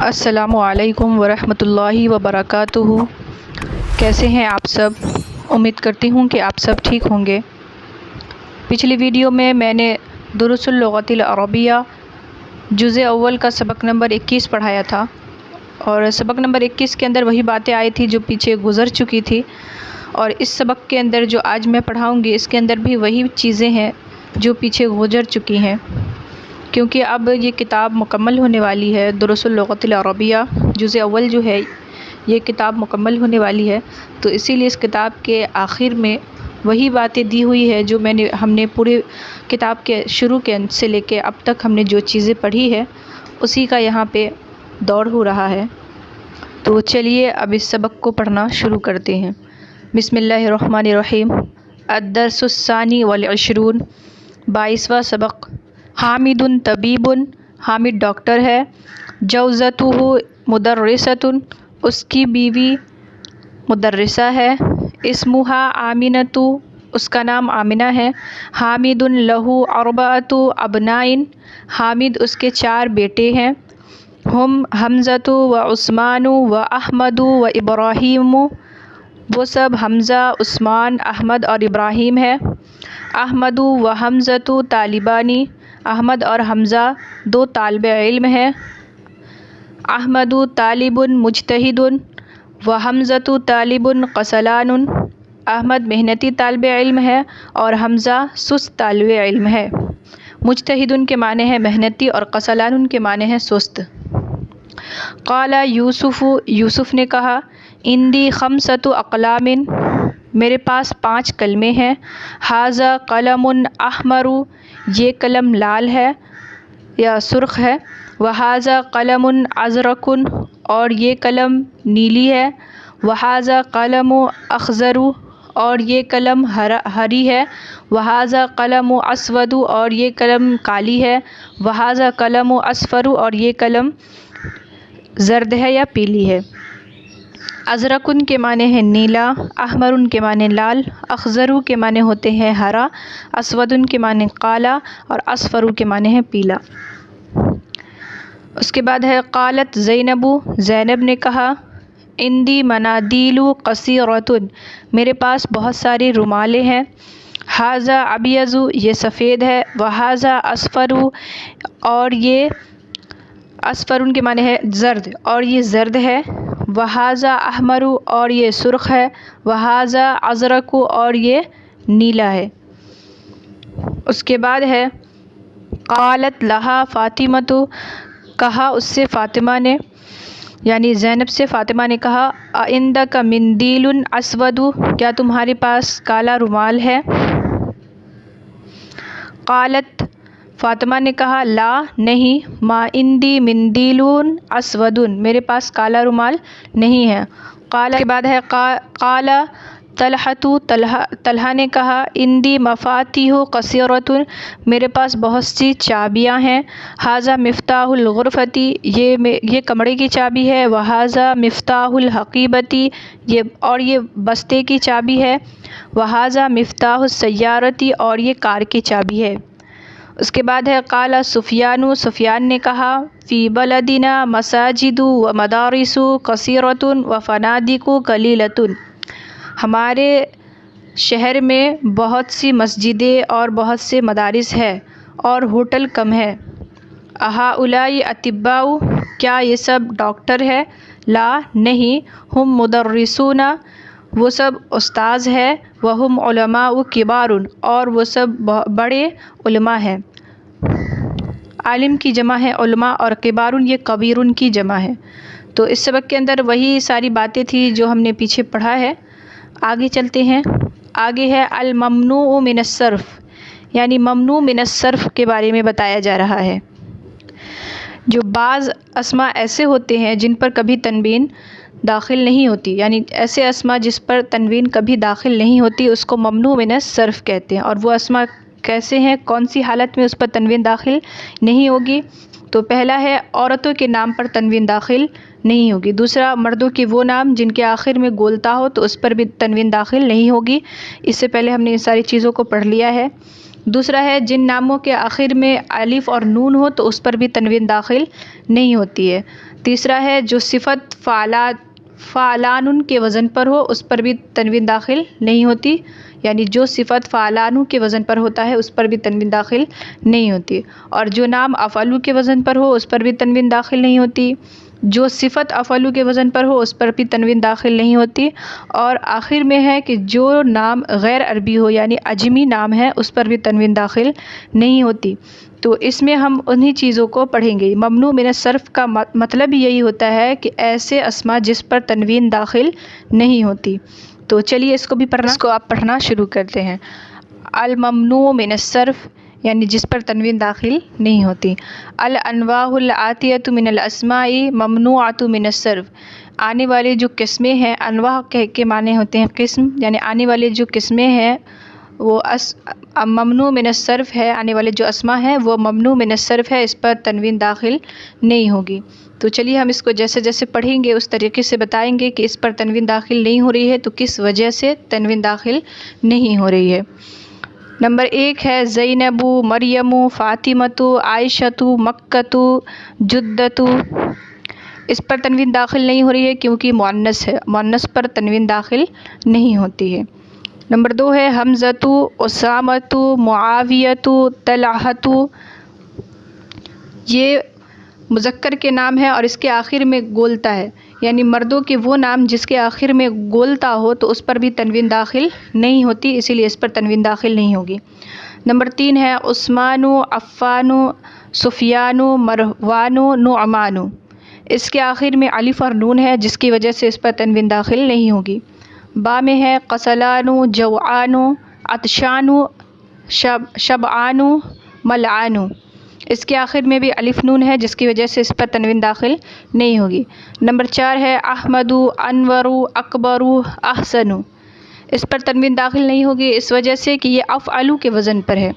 السلام علیکم ورحمۃ اللہ وبرکاتہ۔ کیسے ہیں آپ سب؟ امید کرتی ہوں کہ آپ سب ٹھیک ہوں گے۔ پچھلی ویڈیو میں نے دروس اللغۃ العربیہ جزء اول کا سبق نمبر 21 پڑھایا تھا، اور سبق نمبر 21 کے اندر وہی باتیں آئی تھی جو پیچھے گزر چکی تھی، اور اس سبق کے اندر جو آج میں پڑھاؤں گی اس کے اندر بھی وہی چیزیں ہیں جو پیچھے گزر چکی ہیں، کیونکہ اب یہ کتاب مکمل ہونے والی ہے۔ دروس اللغۃ العربیہ جزء اول جو ہے یہ کتاب مکمل ہونے والی ہے، تو اسی لیے اس کتاب کے آخر میں وہی باتیں دی ہوئی ہے جو ہم نے پورے کتاب کے شروع سے لے کے اب تک ہم نے جو چیزیں پڑھی ہے اسی کا یہاں پہ دور ہو رہا ہے۔ تو چلیے اب اس سبق کو پڑھنا شروع کرتے ہیں۔ بسم اللہ الرحمن الرحیم۔ الدرس الثانی والعشرون، 22واں سبق۔ حامد طبیب، حامد ڈاکٹر ہے۔ جوزتہ مدرسۃ، اس کی بیوی مدرسہ ہے۔ اسمہا آمنۃ، اس کا نام آمنہ ہے۔ حامد لہ اربعۃ ابناء، حامد اس کے 4 بیٹے ہیں۔ ہم حمزۃ و عثمان و احمد و ابراہیم، وہ سب حمزہ، عثمان، احمد اور ابراہیم ہے۔ احمد و حمزۃ طالبانی، احمد اور حمزہ 2 طالب علم ہیں۔ احمد طالب مجتہد و حمزۃ طالب کسلان، احمد محنتی طالب علم ہے اور حمزہ سست طالب علم ہے۔ مجتہد کے معنی ہے محنتی اور کسلان کے معنی ہے سست۔ قال یوسف، یوسف نے کہا، عندی 5 اقلام، میرے پاس 5 قلمیں ہیں۔ ھذا قلم احمر، یہ قلم لال ہے یا سرخ ہے۔ وھذا قلم ازرق، اور یہ قلم نیلی ہے۔ وھذا قلم اخضر، اور یہ قلم ہری ہے۔ وھذا قلم اسود، اور یہ قلم کالی ہے۔ وھذا قلم اصفر، اور یہ قلم زرد ہے یا پیلی ہے۔ ازرق کے معنی ہے نیلا، احمر کے معنی لال، اخضر کے معنی ہوتے ہیں ہرا، اسود کے معنی کالا، اور اصفر کے معنی ہے پیلا۔ اس کے بعد ہے قالت زینب، زینب نے کہا، عندی منادیل قصیرۃ، میرے پاس بہت ساری رومالیں ہیں۔ ھذا ابیض، یہ سفید ہے۔ وھذا اصفر، اور یہ اصفر کے معنی ہے زرد، اور یہ زرد ہے۔ وھذا احمر، اور یہ سرخ ہے۔ وھذا ازرق، اور یہ نیلا ہے۔ اس کے بعد ہے قالت لہا فاطمۃ، کہا اس سے فاطمہ نے، یعنی زینب سے فاطمہ نے کہا، اعندک مندیل اسود، کیا تمہارے پاس کالا رومال ہے؟ قالت، فاطمہ نے کہا، لا، نہیں، ما عندی مندیل اسود، میرے پاس کالا رومال نہیں ہے۔ قال کے بعد ہے قال طلحۃ، طلحہ نے کہا، عندی مفاتیح کثیرۃ، میرے پاس بہت سی چابیاں ہیں۔ ھذا مفتاح الغرفۃ، یہ کمرے کی چابی ہے۔ وھذا مفتاح الحقیبۃ، اور یہ بستے کی چابی ہے۔ وھذا مفتاح السیارۃ، اور یہ کار کی چابی ہے۔ اس کے بعد ہے قال سفیان، سفیان نے کہا، فی بلدنا مساجد و مدارس کثیرۃ و فنادق قلیلۃ، ہمارے شہر میں بہت سی مسجدیں اور بہت سے مدارس ہے اور ہوٹل کم ہے۔ اہؤلاء اطباء، کیا یہ سب ڈاکٹر ہے؟ لا، نہیں، ہم مدرسون، وہ سب استاذ ہے۔ وہم علماء کبار، اور وہ سب بڑے علماء ہیں۔ عالم کی جمع ہے علماء، اور کبار یہ کبیر کی جمع ہے۔ تو اس سبق کے اندر وہی ساری باتیں تھی جو ہم نے پیچھے پڑھا ہے۔ آگے چلتے ہیں۔ آگے ہے الممنوع من الصرف، یعنی ممنوع من الصرف کے بارے میں بتایا جا رہا ہے۔ جو بعض اسماء ایسے ہوتے ہیں جن پر کبھی تنوین داخل نہیں ہوتی، یعنی ایسے اسماء جس پر تنوین کبھی داخل نہیں ہوتی، اس کو ممنوع من الصرف کہتے ہیں۔ اور وہ اسماء کیسے ہیں، کون سی حالت میں اس پر تنوین داخل نہیں ہوگی؟ تو پہلا ہے عورتوں کے نام پر تنوین داخل نہیں ہوگی۔ دوسرا، مردوں کے وہ نام جن کے آخر میں گولتا ہو تو اس پر بھی تنوین داخل نہیں ہوگی۔ اس سے پہلے ہم نے ان ساری چیزوں کو پڑھ لیا ہے۔ دوسرا ہے جن ناموں کے آخر میں الف اور نون ہو تو اس پر بھی تنوین داخل نہیں ہوتی ہے۔ تیسرا ہے جو صفت فعلان کے وزن پر ہو اس پر بھی تنوین داخل نہیں ہوتی، یعنی جو صفت فعلان کے وزن پر ہوتا ہے اس پر بھی تنوین داخل نہیں ہوتی، اور جو نام افعلو کے وزن پر ہو اس پر بھی تنوین داخل نہیں ہوتی، جو صفت افعلو کے وزن پر ہو اس پر بھی تنوین داخل نہیں ہوتی، اور آخر میں ہے کہ جو نام غیر عربی ہو یعنی عجمی نام ہے اس پر بھی تنوین داخل نہیں ہوتی۔ تو اس میں ہم انہی چیزوں کو پڑھیں گے۔ ممنوع من الصرف کا مطلب یہی ہوتا ہے کہ ایسے اسما جس پر تنوین داخل نہیں ہوتی۔ تو چلیے اس کو آپ پڑھنا شروع کرتے ہیں۔ الممنوع من الصرف یعنی جس پر تنوین داخل نہیں ہوتی۔ الانواع الآتیۃ من الاسماء ممنوعۃ من الصرف، آنے والے جو قسمیں ہیں، انواع کے معنی ہوتے ہیں قسم، یعنی آنے والے جو قسمیں ہیں وہ ممنوع من الصرف ہے، آنے والے جو اسماء ہیں وہ ممنوع من الصرف ہے، اس پر تنوین داخل نہیں ہوگی۔ تو چلیے ہم اس کو جیسے جیسے پڑھیں گے اس طریقے سے بتائیں گے کہ اس پر تنوین داخل نہیں ہو رہی ہے تو کس وجہ سے تنوین داخل نہیں ہو رہی ہے۔ نمبر 1 ہے زینب، مریم، فاطمۃ، عائشۃ، مکۃ، جدۃ۔ اس پر تنوین داخل نہیں ہو رہی ہے کیونکہ مؤنث ہے، مؤنث پر تنوین داخل نہیں ہوتی ہے۔ نمبر 2 ہے حمزۃ، اسامۃ، معاویۃ، طلحۃ۔ یہ مذکر کے نام ہے اور اس کے آخر میں گولتا ہے، یعنی مردوں کے وہ نام جس کے آخر میں گولتا ہو تو اس پر بھی تنوین داخل نہیں ہوتی، اسی لیے اس پر تنوین داخل نہیں ہوگی۔ نمبر 3 ہے عثمان، عفان، سفیان، مروان، نعمان۔ اس کے آخر میں الف اور نون ہے جس کی وجہ سے اس پر تنوین داخل نہیں ہوگی۔ با میں ہے قسلان، جوعان، عطشان، شبعان، ملعان۔ اس کے آخر میں بھی الف نون ہے جس کی وجہ سے اس پر تنوین داخل نہیں ہوگی۔ نمبر 4 ہے احمد، انور، اکبر، احسن۔ اس پر تنوین داخل نہیں ہوگی اس وجہ سے کہ یہ افعلو کے وزن پر ہے،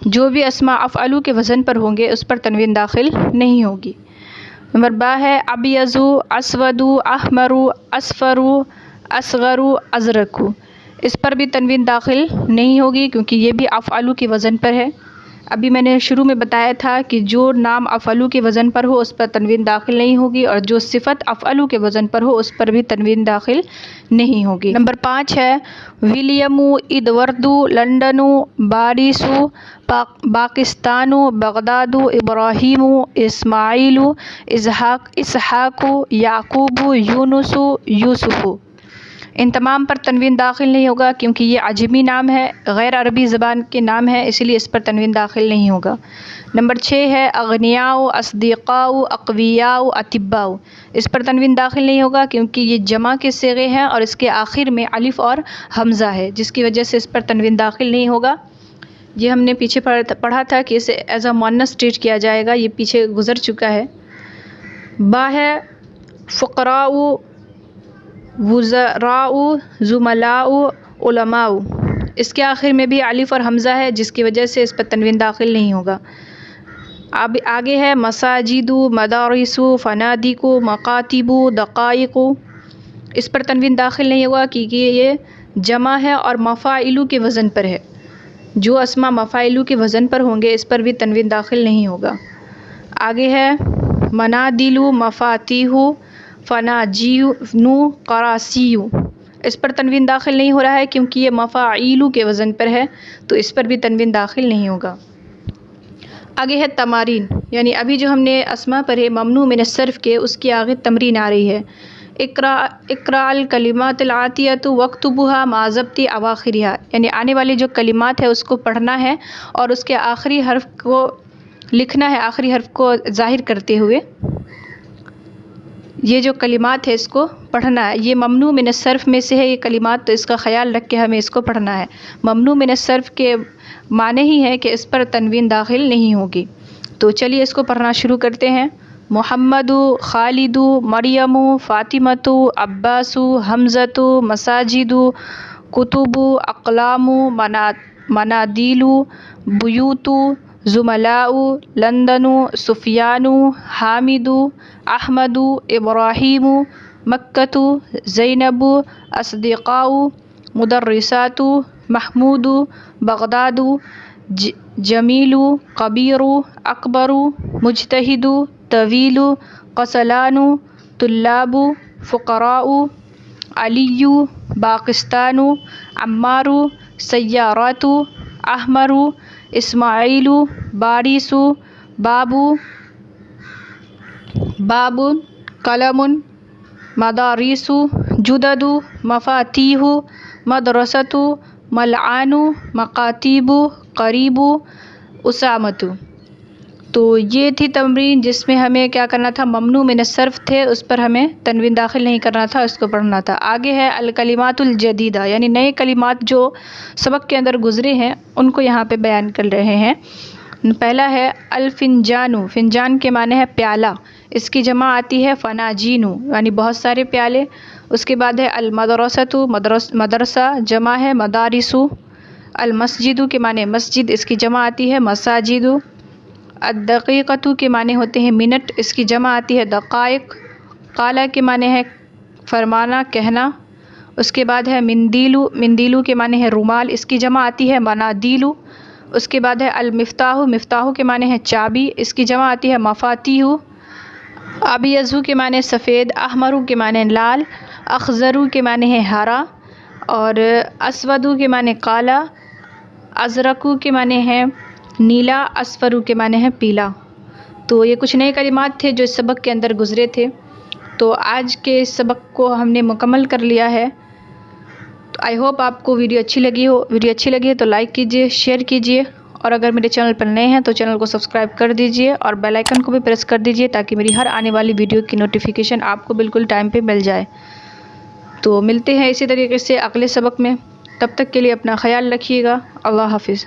جو بھی اسماء افعلو کے وزن پر ہوں گے اس پر تنوین داخل نہیں ہوگی۔ نمبر با ہے ابیض، اسود، احمر، اصفر، اصغر، ازرق۔ اس پر بھی تنوین داخل نہیں ہوگی کیونکہ یہ بھی افعلو کے وزن پر ہے۔ ابھی میں نے شروع میں بتایا تھا کہ جو نام افعلو کے وزن پر ہو اس پر تنوین داخل نہیں ہوگی، اور جو صفت افعلو کے وزن پر ہو اس پر بھی تنوین داخل نہیں ہوگی۔ نمبر 5 ہے ولیم، ایڈورڈ، لنڈن، بارس، پاکستان، بغداد، ابراہیم، اسماعیل، اسحاق، یعقوب، یونس، یوسف۔ ان تمام پر تنوین داخل نہیں ہوگا کیونکہ یہ عجمی نام ہے، غیر عربی زبان کے نام ہے، اسی لیے اس پر تنوین داخل نہیں ہوگا۔ نمبر 6 ہے اغنیاء، اصدقاء، اقویاء، اطباء۔ اس پر تنوین داخل نہیں ہوگا کیونکہ یہ جمع کے صیغے ہیں اور اس کے آخر میں الف اور حمزہ ہے جس کی وجہ سے اس پر تنوین داخل نہیں ہوگا۔ یہ ہم نے پیچھے پڑھا تھا کہ اسے ایز اے مؤنث ٹریٹ کیا جائے گا، یہ پیچھے گزر چکا ہے۔ با ہے فقراء، وزراء، زملاء، علماء۔ اس کے آخر میں بھی الف اور حمزہ ہے جس کی وجہ سے اس پر تنوین داخل نہیں ہوگا۔ اب آگے ہے مساجد، مدارس، فنادق، مکاتب، دقائق۔ اس پر تنوین داخل نہیں ہوگا کیونکہ یہ جمع ہے اور مفاعل کے وزن پر ہے، جو اسماء مفاعل کے وزن پر ہوں گے اس پر بھی تنوین داخل نہیں ہوگا۔ آگے ہے منادل، مفاتیح، فناجین، قراصی۔ اس پر تنوین داخل نہیں ہو رہا ہے کیونکہ یہ مفاعیل کے وزن پر ہے تو اس پر بھی تنوین داخل نہیں ہوگا۔ آگے ہے تمارین، یعنی ابھی جو ہم نے اسماء پڑھے ممنوع من الصرف کے، اس کی آگے تمرین آ رہی ہے۔ اقرا الکلمات الآتیۃ واکتبھا مع ضبط اواخرھا، یعنی آنے والی جو کلمات ہے اس کو پڑھنا ہے اور اس کے آخری حرف کو لکھنا ہے، آخری حرف کو ظاہر کرتے ہوئے یہ جو کلمات ہے اس کو پڑھنا ہے۔ یہ ممنوع من الصرف میں سے ہے یہ کلمات، تو اس کا خیال رکھ کے ہمیں اس کو پڑھنا ہے۔ ممنوع من الصرف کے معنی ہی ہے کہ اس پر تنوین داخل نہیں ہوگی۔ تو چلیے اس کو پڑھنا شروع کرتے ہیں۔ محمد، خالد، مریم، فاطمۃ، عباس، حمزۃ، مساجد، کتب، اقلام، منادیل، بیوت، زملاء، لندن، سفیان، حامد، احمد، ابراہیم، مکۃ، زینب، اصدقاء، مدرسات، محمود، بغداد، جمیل کبیر اکبر مجتہد طویل قسلان طلاب فقراء علی باقستان عمار سیارات احمر اسماعیل بارس باب قلم مدارس جدد مفاتیح مدرسۃ ملعان مکاتب قریب اسامت۔ تو یہ تھی تمرین جس میں ہمیں کیا کرنا تھا، ممنوع من الصرف تھے، اس پر ہمیں تنوین داخل نہیں کرنا تھا، اس کو پڑھنا تھا۔ آگے ہے الکلمات الجدیدہ، یعنی نئے کلمات جو سبق کے اندر گزرے ہیں ان کو یہاں پہ بیان کر رہے ہیں۔ پہلا ہے الفنجان، فنجان کے معنی ہے پیالہ، اس کی جمع آتی ہے فناجین، یعنی بہت سارے پیالے۔ اس کے بعد ہے المدرسۃ، مدرسہ جمع ہے مدارس۔ المسجد کے معنی مسجد، اس کی جمع آتی ہے مساجد۔ الدقیقۃ کے معنی ہوتے ہیں منٹ، اس کی جمع آتی ہے دقائق۔ قال کے معنی ہے فرمانا، کہنا۔ اس کے بعد ہے مندیل، مندیل کے معنی ہے رومال، اس کی جمع آتی ہے منادیل۔ اس کے بعد ہے المفتاح، مفتاح کے معنی ہے چابی، اس کی جمع آتی ہے مفاتیح۔ ابیض کے معنی سفید، احمر کے معنی لال، اخضر کے معنی ہے ہرا، اور اسود کے معنی کالا، ازرق کے معنی ہے نیلا، اصفر کے معنی ہے پیلا۔ تو یہ کچھ نئے کلمات تھے جو اس سبق کے اندر گزرے تھے۔ تو آج کے اس سبق کو ہم نے مکمل کر لیا ہے۔ تو آئی ہوپ آپ کو ویڈیو اچھی لگی ہو۔ ویڈیو اچھی لگی ہے تو لائک کیجئے، شیئر کیجئے، اور اگر میرے چینل پر نئے ہیں تو چینل کو سبسکرائب کر دیجئے اور بیل آئیکن کو بھی پریس کر دیجئے تاکہ میری ہر آنے والی ویڈیو کی نوٹیفیکیشن آپ کو بالکل ٹائم پہ مل جائے۔ تو ملتے ہیں اسی طریقے سے اگلے سبق میں، تب تک کے لیے اپنا خیال رکھیے گا۔ اللہ حافظ۔